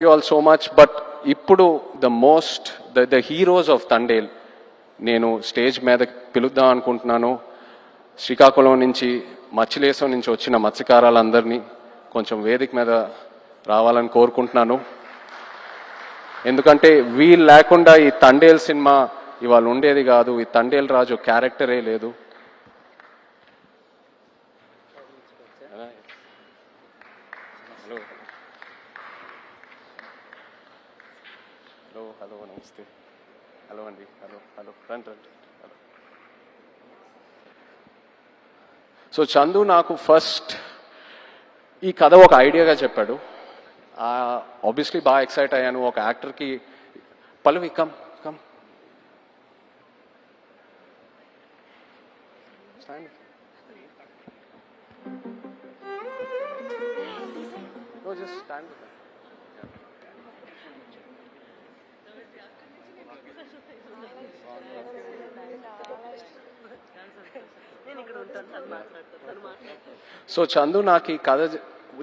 you all so much, but ఇప్పుడు the heroes of Thandel నేను stage మీద పిలుద్దాం అనుకుంటున్నాను. శ్రీకాకుళం నుంచి మచ్చిలేశం నుంచి వచ్చిన మత్స్యకారులందరినీ కొంచెం వేదిక మీద రావాలని కోరుకుంటున్నాను. ఎందుకంటే వీళ్ళు లేకుండా ఈ తండేల్ సినిమా ఇవాళ ఉండేది కాదు. ఈ తండేల్ రాజు క్యారెక్టరే లేదు. హలో నమస్తే. హలో అండి. హలో రండి. హలో. సో చందు నాకు ఫస్ట్ ఈ కథ ఒక ఐడియాగా చెప్పాడు. ఆబ్వియస్లీ బాగా ఎక్సైట్ అయ్యాను. ఒక యాక్టర్కి Pallavi come come just stand. So Chandu నాకు ఈ కథ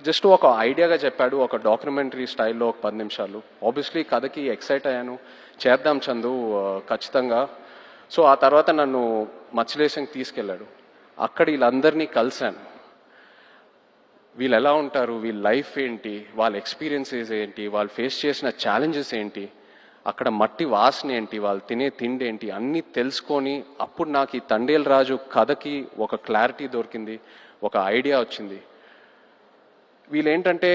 జస్ట్ ఒక ఐడియాగా చెప్పాడు. ఒక డాక్యుమెంటరీ స్టైల్లో ఒక 10 నిమిషాలు. ఆబ్వియస్లీ కథకి ఎక్సైట్ అయ్యాను. చేద్దాం చందు ఖచ్చితంగా. సో ఆ తర్వాత నన్ను మచ్చిలేశంకి తీసుకెళ్ళాడు. అక్కడ వీళ్ళందరినీ కలిశాను. వీళ్ళు ఎలా ఉంటారు, వీళ్ళ లైఫ్ ఏంటి, వాళ్ళ ఎక్స్పీరియన్సెస్ ఏంటి, వాళ్ళు ఫేస్ చేసిన ఛాలెంజెస్ ఏంటి, అక్కడ మట్టి వాసన ఏంటి, వాళ్ళు తినే తిండి ఏంటి, అన్నీ తెలుసుకొని అప్పుడు నాకు ఈ తండేల్ రాజు కథకి ఒక క్లారిటీ దొరికింది, ఒక ఐడియా వచ్చింది. వీళ్ళేంటంటే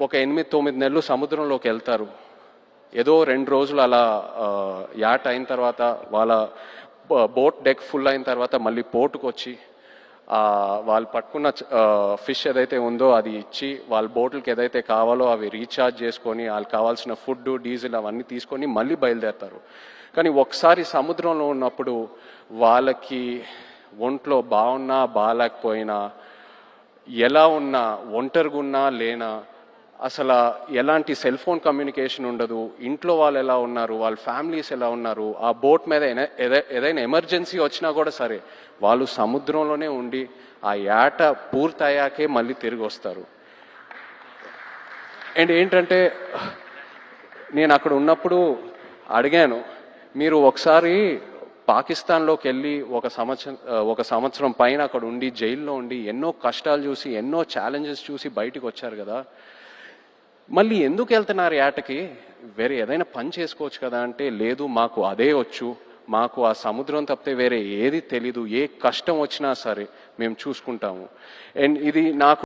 ఒక 8-9 నెలలు సముద్రంలోకి వెళ్తారు. ఏదో 2 రోజులు అలా యాట్ అయిన తర్వాత వాళ్ళ బోట్ డెక్ ఫుల్ అయిన తర్వాత మళ్ళీ పోర్టుకు వచ్చి వాళ్ళు పట్టుకున్న ఫిష్ ఏదైతే ఉందో అది ఇచ్చి వాళ్ళ బోట్లకి ఏదైతే కావాలో అవి రీఛార్జ్ చేసుకొని వాళ్ళకి కావాల్సిన ఫుడ్ డీజిల్ అవన్నీ తీసుకొని మళ్ళీ బయలుదేరుతారు. కానీ ఒకసారి సముద్రంలో ఉన్నప్పుడు వాళ్ళకి ఒంట్లో బాగున్నా బాగాలేకపోయినా, ఎలా ఉన్నా, ఒంటరిగా ఉన్నా లేనా, అసలు ఎలాంటి సెల్ ఫోన్ కమ్యూనికేషన్ ఉండదు. ఇంట్లో వాళ్ళు ఎలా ఉన్నారు, వాళ్ళ ఫ్యామిలీస్ ఎలా ఉన్నారు, ఆ బోట్ మీద ఏదైనా ఎమర్జెన్సీ వచ్చినా కూడా సరే వాళ్ళు సముద్రంలోనే ఉండి ఆ యాట పూర్తయ్యాకే మళ్ళీ తిరిగి వస్తారు. అండ్ ఏంటంటే నేను అక్కడ ఉన్నప్పుడు అడిగాను, మీరు ఒకసారి పాకిస్తాన్లోకి వెళ్ళి ఒక సంవత్సరం పైన అక్కడ ఉండి జైల్లో ఉండి ఎన్నో కష్టాలు చూసి ఎన్నో ఛాలెంజెస్ చూసి బయటకు వచ్చారు కదా, మళ్ళీ ఎందుకు వెళ్తున్నారు యాటకి, వేరే ఏదైనా పని చేసుకోవచ్చు కదా అంటే, లేదు మాకు అదే వచ్చు, మాకు ఆ సముద్రం తప్పితే వేరే ఏది తెలీదు, ఏ కష్టం వచ్చినా సరే మేము చూసుకుంటాము. అండ్ ఇది నాకు